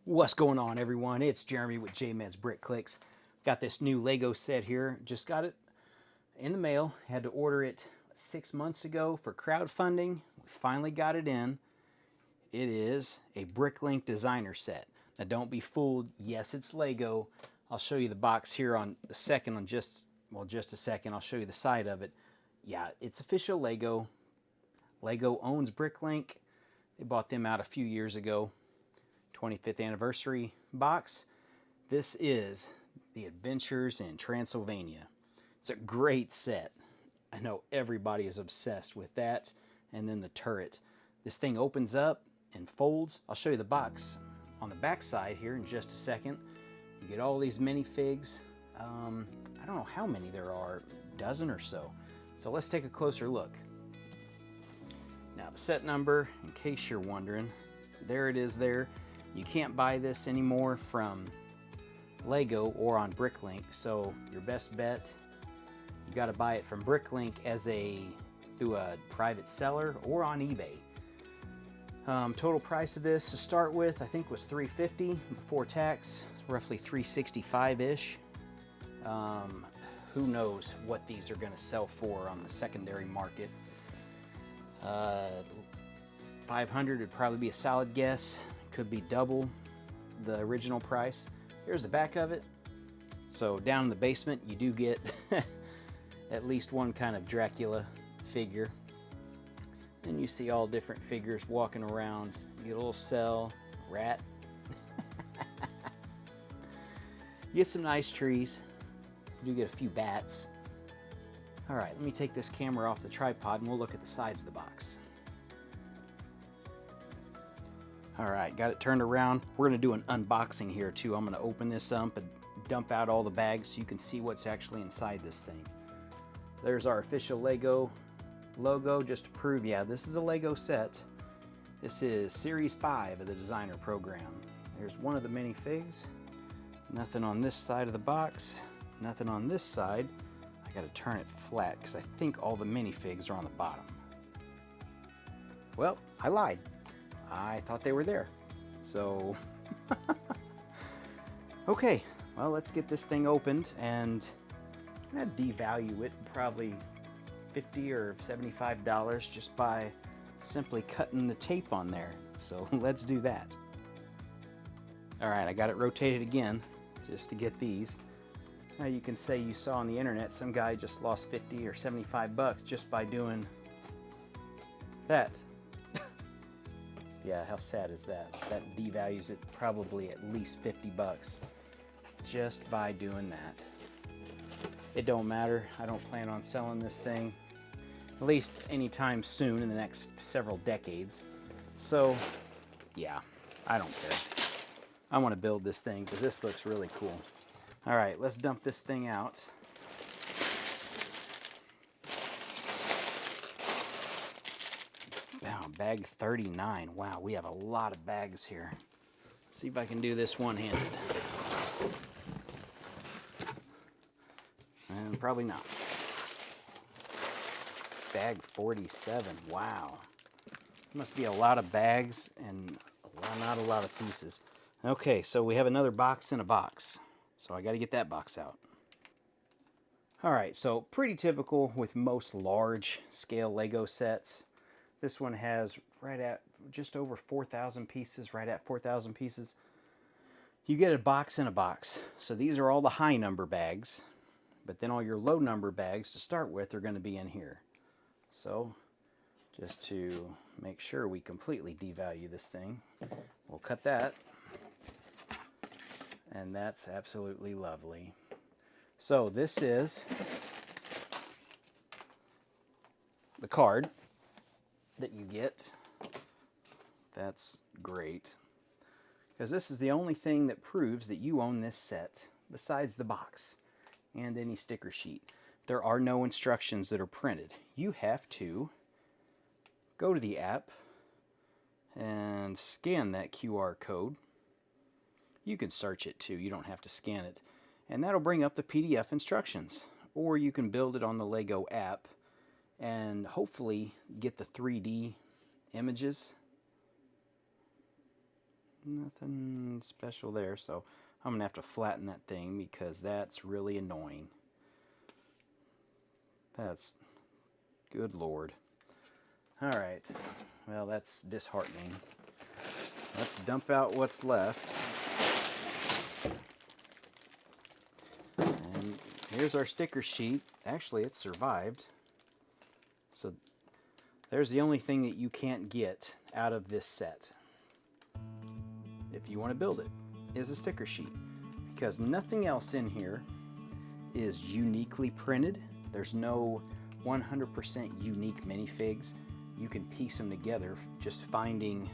What's going on, everyone? It's Jeremy with JMed's Brick Clicks. Got this new Lego set here. Just got it in the mail. Had to order it 6 months ago for crowdfunding. We finally got it in. It is a Bricklink designer set. Now don't be fooled. Yes, it's Lego. I'll show you the box here on the second on just a second. I'll show you the side of it. Yeah, it's official Lego. Lego owns Bricklink. They bought them out a few years ago. 25th anniversary box. This is the Adventures in Transylvania. It's a great set. I know everybody is obsessed with that. And then the turret. This thing opens up and folds. I'll show you the box on the back side here in just a second. You get all these minifigs. I don't know how many there are, a dozen or so. So let's take a closer look. Now the set number, in case you're wondering, there it is there. You can't buy this anymore from Lego or on Bricklink, so your best bet, you got to buy it from Bricklink through a private seller or on eBay. Total price of this to start with, I think, was $350 before tax, roughly $365-ish. Who knows what these are going to sell for on the secondary market. $500 would probably be a solid guess. Could be double the original price. Here's the back of it. So down in the basement, you do get at least one kind of Dracula figure. Then you see all different figures walking around. You get a little cell, rat. You get some nice trees. You do get a few bats. All right, let me take this camera off the tripod and we'll look at the sides of the box. All right, got it turned around. We're gonna do an unboxing here too. I'm gonna open this up and dump out all the bags so you can see what's actually inside this thing. There's our official Lego logo, just to prove, yeah, this is a Lego set. This is Series 5 of the designer program. There's one of the minifigs. Nothing on this side of the box, nothing on this side. I gotta turn it flat because I think all the minifigs are on the bottom. Well, I lied. I thought they were there. So, okay, well, let's get this thing opened and I'm gonna devalue it probably $50 or $75 just by simply cutting the tape on there. So let's do that. All right, I got it rotated again just to get these. Now you can say you saw on the internet some guy just lost 50 or 75 bucks just by doing that. Yeah, how sad is that? That devalues it probably at least 50 bucks just by doing that. It don't matter. I don't plan on selling this thing, at least anytime soon in the next several decades. So, yeah, I don't care. I want to build this thing because this looks really cool. All right, let's dump this thing out. Wow, bag 39. Wow, we have a lot of bags here. Let's see if I can do this one-handed. And probably not. Bag 47. Wow. Must be a lot of bags and not a lot of pieces. Okay, so we have another box in a box. So I got to get that box out. All right, so pretty typical with most large scale Lego sets. This one has right at just over 4,000 pieces, right at 4,000 pieces. You get a box in a box. So these are all the high number bags, but then all your low number bags to start with are going to be in here. So just to make sure we completely devalue this thing, we'll cut that. And that's absolutely lovely. So this is the card that you get. That's great, because this is the only thing that proves that you own this set besides the box and any sticker sheet. There are no instructions that are printed. You have to go to the app and scan that QR code. You can search it too, you don't have to scan it, and that'll bring up the PDF instructions, or you can build it on the Lego app and hopefully get the 3D images. Nothing special there, so I'm gonna have to flatten that thing because that's really annoying. That's, good Lord. All right, well, that's disheartening. Let's dump out what's left. And here's our sticker sheet. Actually, it survived. So there's the only thing that you can't get out of this set, if you want to build it, is a sticker sheet. Because nothing else in here is uniquely printed. There's no 100% unique minifigs. You can piece them together, just finding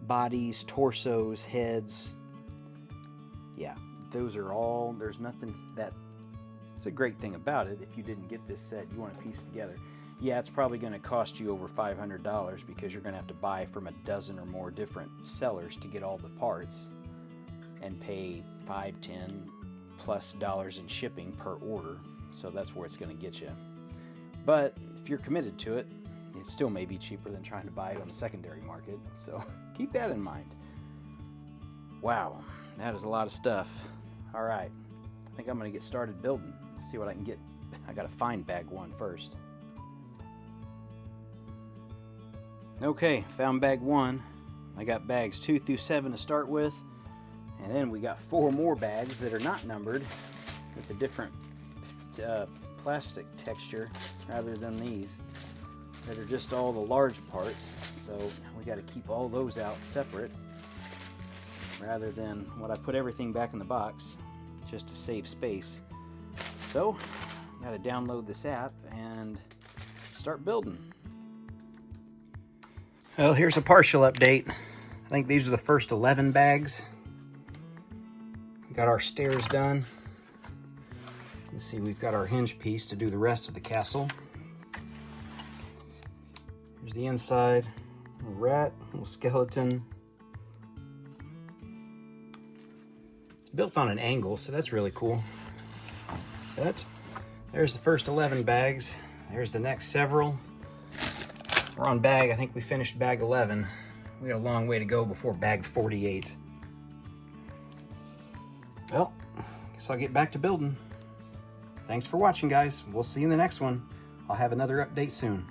bodies, torsos, heads. Yeah, those are all, there's nothing that, it's a great thing about it. If you didn't get this set, you want to piece it together. Yeah, it's probably going to cost you over $500 because you're going to have to buy from a dozen or more different sellers to get all the parts and pay $5, $10+ in shipping per order. So that's where it's going to get you. But if you're committed to it, it still may be cheaper than trying to buy it on the secondary market. So keep that in mind. Wow, that is a lot of stuff. All right, I think I'm going to get started building. See what I can get. I got to find bag 1 first. Okay, found bag 1. I got bags 2 through 7 to start with, and then we got 4 more bags that are not numbered with a different plastic texture rather than these that are just all the large parts. So we got to keep all those out separate rather than what I put everything back in the box just to save space. So got to download this app and start building. Well, here's a partial update. I think these are the first 11 bags. We got our stairs done. You see we've got our hinge piece to do the rest of the castle. Here's the inside. A rat, a little skeleton. It's built on an angle, so that's really cool. But there's the first 11 bags. There's the next several. We're on bag, I think we finished bag 11. We got a long way to go before bag 48. Well, guess I'll get back to building. Thanks for watching, guys. We'll see you in the next one. I'll have another update soon.